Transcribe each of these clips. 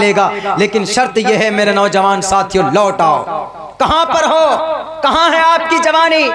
लेगा, लेकिन शर्त यह है मेरे नौजवान साथियों, लौट आओ। कहां पर हो, कहां है आपकी जवानी?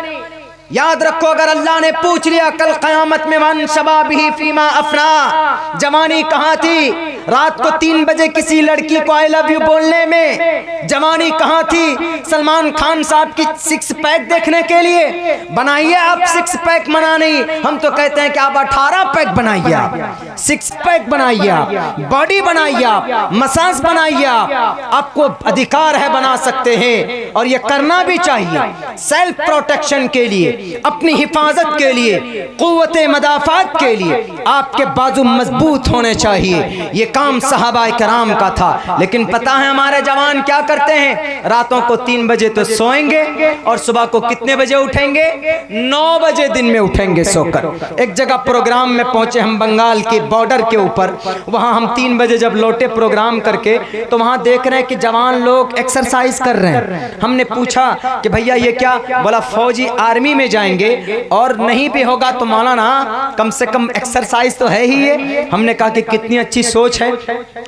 याद रखो, अगर अल्लाह ने पूछ लिया कल क़यामत में मन शबाबिही फीमा अफना, जवानी कहां थी? रात को 3 बजे किसी लड़की को आई लव यू बोलने में जवानी कहां थी? सलमान खान साहब की 6 पैक देखने के लिए बनाइए आप 6 पैक, मना नहीं, हम तो कहते हैं कि आप 18 पैक बनाइए, आप 6 पैक बनाइए, आप बॉडी बनाइए, आप मसाज बनाइए, आपको अधिकार है, बना सकते हैं और ये करना भी चाहिए। सेल्फ प्रोटेक्शन के लिए, अपनी हिफाजत के लिए, कुव्वते मदाफात के लिए आपके बाजू मजबूत होने चाहिए। ये काम सहाबा किराम का था। लेकिन पता है हमारे जवान क्या करते हैं? रातों को 3 बजे तो सोएंगे और सुबह को कितने बजे उठेंगे? 9 बजे दिन में उठेंगे सोकर। एक जगह प्रोग्राम में पहुंचे हम, बंगाल के बॉर्डर के ऊपर। वहां हम 3 बजे जब लौटे प्रोग्राम करके, तो वहां देख रहे हैं कि जवान लोग एक्सरसाइज कर रहे हैं। हमने पूछा कि भैया ये क्या? बोला फौजी आर्मी में जाएंगे और नहीं भी होगा तो मौलाना कम से कम एक्सरसाइज तो है ही ये। हमने कहा कि कितनी अच्छी सोच है।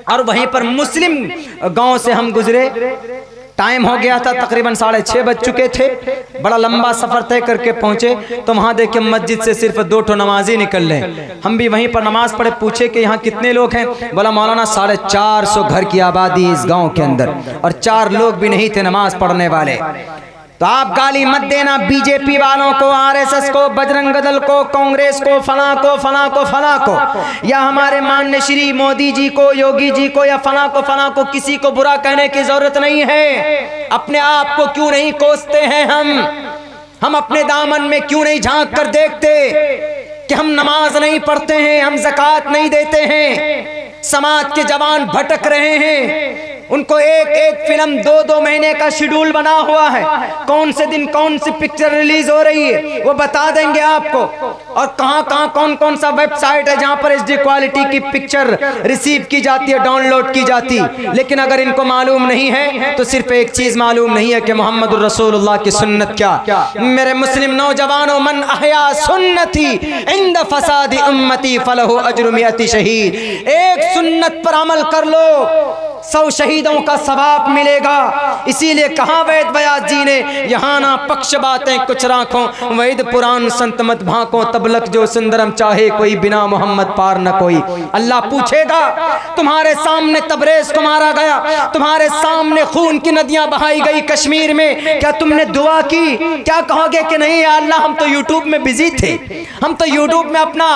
और वहीं पर मुस्लिम गांव से हम गुजरे, टाइम हो गया था, तकरीबन 6:30 बज चुके थे। बड़ा लंबा सफर तय करके पहुंचे तो वहां देखे मस्जिद से सिर्फ 2 नमाजी निकल रहे। हम भी वहीं पर नमाज पढ़े, पूछे कि यहाँ कितने लोग हैं? बोला मौलाना 450 घर की आबादी इस गांव के अंदर, और 4 लोग भी नहीं थे नमाज पढ़ने वाले। तो आप गाली मत देना बीजेपी वालों को, आरएसएस को, बजरंग दल को, कांग्रेस को, फला को, फला को, फला को, या हमारे माननीय श्री मोदी जी को, योगी जी को, या फला को, फला को। किसी को बुरा कहने की जरूरत नहीं है। अपने आप को क्यों नहीं कोसते हैं हम अपने दामन में क्यों नहीं झांक कर देखते कि हम नमाज नहीं पढ़ते हैं, हम ज़कात नहीं देते हैं। समाज के जवान भटक रहे हैं, उनको एक फिल्म 2-2 महीने का शेड्यूल बना हुआ है, कौन से दिन कौन सी पिक्चर रिलीज हो रही है वो बता देंगे आपको, और कहां कौन सा वेबसाइट है जहां पर HD क्वालिटी की पिक्चर रिसीव की जाती है, डाउनलोड की जाती। लेकिन अगर इनको मालूम नहीं है तो सिर्फ एक चीज मालूम नहीं है कि मोहम्मद रसूलुल्लाह की सुन्नत क्या। मेरे मुस्लिम नौजवानों, मन अहया सुन्नती इंद फसादी उम्मती फलहु अज्रु मिअती शहीद। एक सुन्नत पर अमल कर लो, 100 शहीदों का सवाब मिलेगा। इसीलिए कहा वेद व्यास जी ने, यहाँ ना पक्ष बातें कुछ राखों, वेद पुराण संत मत भाको, तबलक जो सुंदरम चाहे कोई, बिना मोहम्मद पार न कोई। अल्लाह पूछेगा, तुम्हारे सामने तबरेज को मारा गया, तुम्हारे सामने खून की नदियां बहाई गई कश्मीर में, क्या तुमने दुआ की? क्या कहोगे कि नहीं या अल्लाह हम तो यूट्यूब में बिजी थे, हम तो यूट्यूब में अपना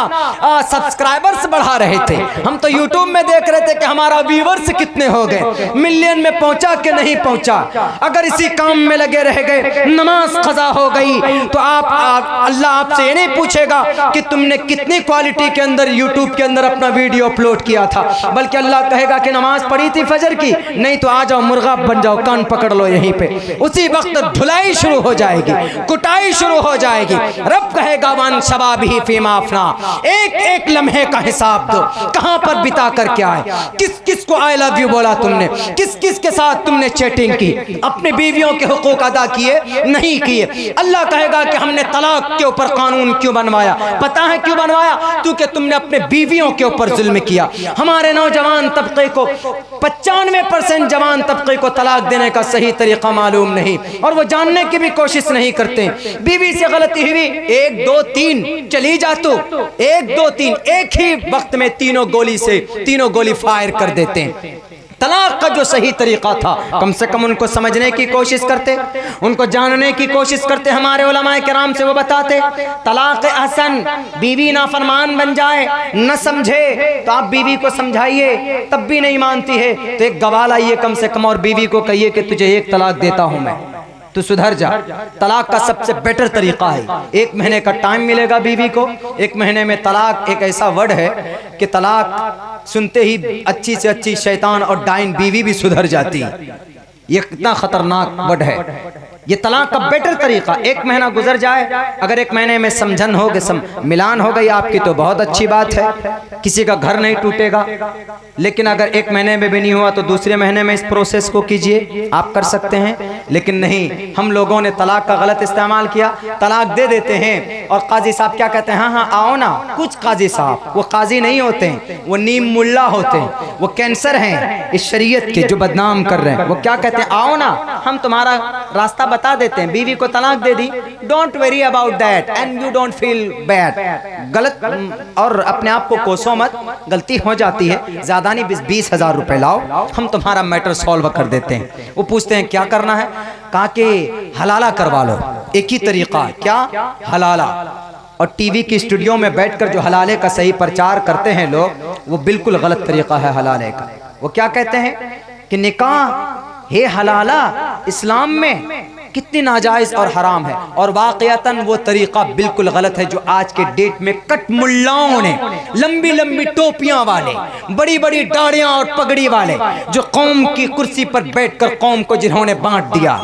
सब्सक्राइबर्स बढ़ा रहे थे, हम तो यूट्यूब में देख रहे थे कि हमारा व्यूवर्स कितने हो गए, मिलियन में पहुंचा कि नहीं पहुंचा। अगर इसी काम में लगे रह गए, नमाज कज़ा हो गई, तो अल्लाह आपसे ये नहीं पूछेगा कि तुमने कितनी क्वालिटी के अंदर यूट्यूब के अंदर अपना वीडियो अपलोड किया था, बल्कि अल्लाह कहेगा कि नमाज पढ़ी थी फजर की? नहीं तो आ जाओ मुर्गा बन जाओ, कान पकड़ लो यहीं पे। उसी वक्त धुलाई शुरू हो जाएगी, कुटाई शुरू हो जाएगी। रब कहेगा वन शबाबिही फीमा अफना, एक लम्हे का हिसाब दो, कहां पर बिता कर क्या आए, किस को आई लव यू बोला तुमने, किस के साथ तुमने चैटिंग की, अपने बीवियों के हुकूक अदा किए नहीं किए। अल्लाह कहेगा कि हमने तलाक के ऊपर कानून क्यों बनवाया? पता है क्यों बनवाया? क्योंकि तुमने अपने बीवियों के ऊपर जुल्म किया। हमारे नौजवान तबके को 95% जवान तबके को तलाक देने का सही तरीका मालूम नहीं, और वो जानने की भी कोशिश नहीं करते। बीवी से गलती हुई, 1 2 3 चली जा, तो 1 2 3 एक ही वक्त में तीनों गोली फायर कर देते हैं। तलाक का जो सही तरीका था, कम से कम उनको समझने की कोशिश करते, उनको जानने की कोशिश करते। हमारे उलमाए किराम से वो बताते, तलाक अहसन, बीवी नाफरमान बन जाए, न समझे तो आप बीवी को समझाइए, तब भी नहीं मानती है तो एक गवाह लाइए कम से कम, और बीवी को कहिए कि तुझे 1 तलाक देता हूं मैं, तो सुधर जा। तलाक का सबसे बेटर तरीका है, 1 महीने का टाइम मिलेगा बीवी को, 1 महीने में तलाक एक ऐसा वर्ड है कि तलाक सुनते ही अच्छी से अच्छी शैतान और डाइन बीवी भी सुधर जाती है। ये कितना खतरनाक वर्ड है। ये तलाक का बेटर तरीका, 1 महीना गुजर जाए, अगर 1 महीने में समझन हो गई, मिलान हो गई आपकी तो बहुत अच्छी बात है, किसी का घर नहीं टूटेगा। लेकिन अगर 1 महीने में भी नहीं हुआ तो दूसरे महीने में इस प्रोसेस को कीजिए, आप कर सकते हैं। लेकिन नहीं, हम लोगों ने तलाक का गलत इस्तेमाल किया, तलाक दे देते हैं और काजी साहब क्या कहते हैं, हाँ हाँ आओ ना। कुछ काजी साहब वो काजी नहीं होते हैं, वो नीम मुल्ला होते हैं, वो कैंसर हैं इस शरीयत के जो बदनाम कर रहे हैं। वो क्या कहते हैं, आओ ना हम तुम्हारा रास्ता बता देते हैं। बीवी को तलाक दे दी, don't worry about that and you don't feel bad. गलत और अपने आप को कोसो मत, गलती हो जाती है, ज्यादा नहीं, 20,000 रुपए लाओ, हम तुम्हारा मैटर सॉल्व कर देते हैं। वो पूछते हैं क्या करना है, कहा कि हलाला करवा लो, एक ही तरीका, क्या हलाला। और टीवी की स्टूडियो में बैठकर जो हलाले का सही प्रचार करते हैं लोग, वो बिल्कुल गलत तरीका है हलाले का। वो क्या कहते हैं कि निकाह हे हलाला इस्लाम में कितनी नाजायज और हराम है, और वाकयातन वो तरीका बिल्कुल गलत है जो आज के डेट में कट मुल्लाओं ने, लंबी लंबी टोपियां वाले, बड़ी बड़ी दाढ़ियां और पगड़ी वाले, जो कौम की कुर्सी पर बैठकर कौम को जिन्होंने बांट दिया,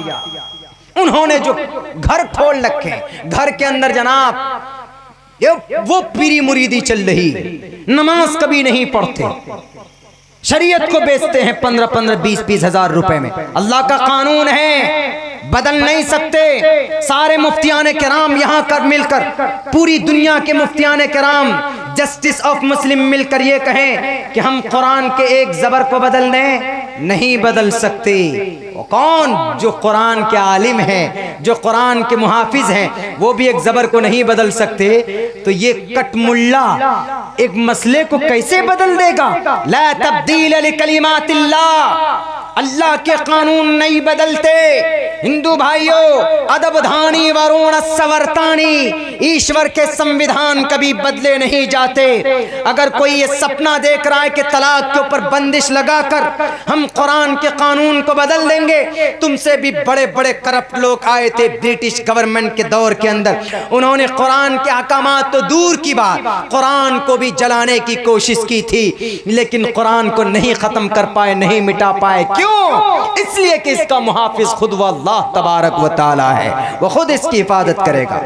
उन्होंने जो घर खोल रखे, घर के अंदर जनाब वो पीरी मुरीदी चल रही, नमाज कभी नहीं पढ़ते, शरीयत को बेचते हैं 15-15, 20-20 हजार रुपए में। अल्लाह का कानून है, बदल नहीं सकते। सारे मुफ्तियाने किराम यहाँ कर मिलकर, पूरी दुनिया के मुफ्तियाने किराम, जस्टिस ऑफ मुस्लिम मिलकर ये कहें कि हम कुरान के एक जबर को बदल दें, नहीं बदल सकते। वो कौन, जो कुरान के आलिम हैं, जो कुरान के मुहाफिज हैं, वो भी एक जबर को नहीं बदल सकते, तो ये कटमुल्ला एक मसले को कैसे बदल देगा। ला तब्दील लिकलिमातिल्लाह, अल्लाह के कानून नहीं बदलते। हिंदू भाइयों, अदबधानी वरुण सवर्तानी, ईश्वर के संविधान कभी बदले नहीं जाते। अगर कोई ये सपना देख रहा है कि तलाक के ऊपर बंदिश लगाकर हम कुरान के कानून को बदल देंगे, तुमसे भी बड़े बड़े करप्ट लोग आए थे ब्रिटिश गवर्नमेंट के दौर के अंदर, उन्होंने कुरान के अहकामात तो दूर की बात, कुरान को भी जलाने की कोशिश की थी, लेकिन कुरान को नहीं खत्म कर पाए, नहीं मिटा पाए। क्यों? इसलिए कि इसका मुहाफिज खुद अल्लाह तबारक व तआला है, वो खुद इसकी हिफाजत करेगा।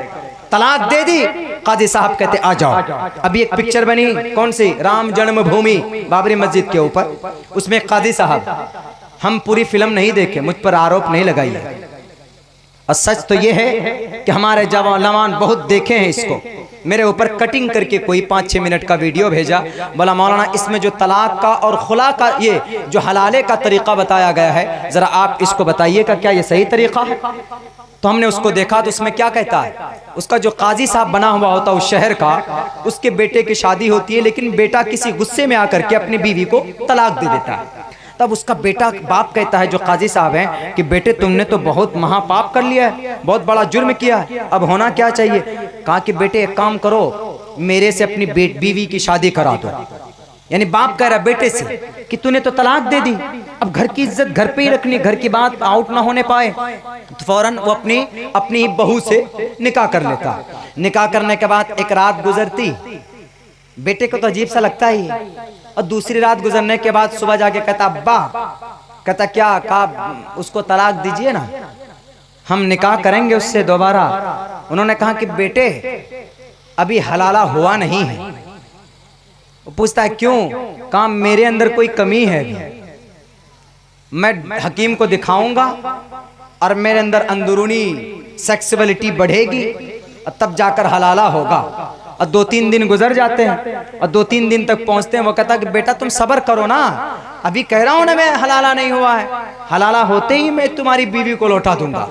तलाक दे दी, काजी साहब कहते आ जाओ। अभी एक पिक्चर बनी, कौन सी, राम जन्मभूमि बाबरी मस्जिद के ऊपर, उसमें काजी साहब, हम पूरी फिल्म नहीं देखे, मुझ पर आरोप नहीं लगाइए, और सच तो ये है कि हमारे जवान बहुत देखे हैं इसको। मेरे ऊपर कटिंग करके कोई 5-6 मिनट का वीडियो भेजा, बोला मौलाना इसमें जो तलाक का और खुला का, ये जो हलाले का तरीका बताया गया है, जरा आप इसको बताइएगा, क्या ये सही तरीका है? तो हमने उसको देखा, तो उसमें क्या कहता है, उसका जो काजी साहब बना हुआ होता है उस शहर का, उसके बेटे की शादी होती है, लेकिन बेटा किसी गुस्से में आकर के अपनी बीवी को तलाक दे देता है। तब उसका बेटा, बाप कहता है जो काजी साहब हैं कि बेटे तुमने तो बहुत महापाप कर लिया है, बहुत बड़ा जुर्म किया है, अब होना क्या चाहिए? कहा कि बेटे एक काम करो, मेरे से अपनी बीवी की शादी करा दो। यानी बाप कह रहा बेटे से कि तूने तो तलाक दे दी, अब घर की इज्जत घर पे ही रखनी, घर की बात आउट ना होने पाए, तो फौरन वो अपनी बहू से निकाह कर लेता। निकाह करने के बाद एक रात गुजरती, बेटे को तो अजीब सा लगता ही, और दूसरी रात गुजरने के बाद सुबह जाके कहता अब्बा, कहता क्या? कहा उसको तलाक दीजिए ना, हम निकाह करेंगे उससे दोबारा। उन्होंने कहा कि बेटे अभी हलाला हुआ नहीं है। वो पूछता है क्यों? कहा मेरे अंदर कोई कमी है, मैं हकीम को दिखाऊंगा और मेरे अंदर अंदरूनी सेक्सुअलिटी बढ़ेगी और तब जाकर हलाला होगा। और 2-3 दिन गुजर जाते हैं और 2-3 दिन तक पहुंचते हैं। वो कहता कि बेटा तुम सब्र करो ना, अभी कह रहा हूं ना मैं हलाला नहीं हुआ है, हलाला होते ही मैं तुम्हारी बीवी को लौटा दूंगा,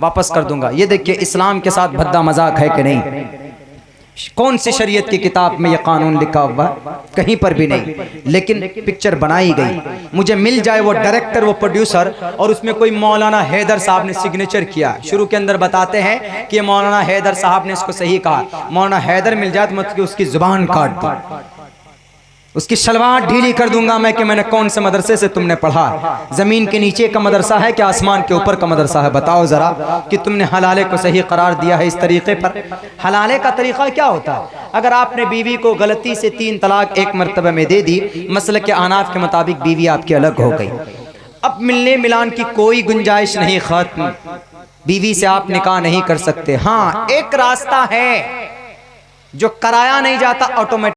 वापस कर दूंगा। ये देखिए इस्लाम के साथ भद्दा मजाक है कि नहीं? कौन सी शरीयत की किताब में ये कानून लिखा हुआ? कहीं पर भी नहीं। लेकिन पिक्चर बनाई गई, मुझे मिल जाए वो डायरेक्टर, वो प्रोड्यूसर, और उसमें कोई मौलाना हैदर साहब ने सिग्नेचर किया। शुरू के अंदर बताते हैं कि मौलाना हैदर साहब ने इसको सही कहा। मौलाना हैदर मिल जाए तो मतलब उसकी जुबान काट दूं, उसकी सलवार ढीली कर दूंगा मैं कि मैंने कौन से मदरसे से तुमने पढ़ा, जमीन के नीचे का मदरसा है कि आसमान के ऊपर का मदरसा है? बताओ जरा कि तुमने हलाले को सही करार दिया है इस तरीके पर। हलाले का तरीका क्या होता है? अगर आपने बीवी को गलती से 3 तलाक एक मर्तबा में दे दी, मसलक के अहनाफ के मुताबिक बीवी आपकी अलग हो गई, अब मिलने मिलान की कोई गुंजाइश नहीं, खत्म, बीवी से आप निकाह नहीं कर सकते। हाँ, एक रास्ता है जो कराया नहीं जाता, ऑटोमेटिक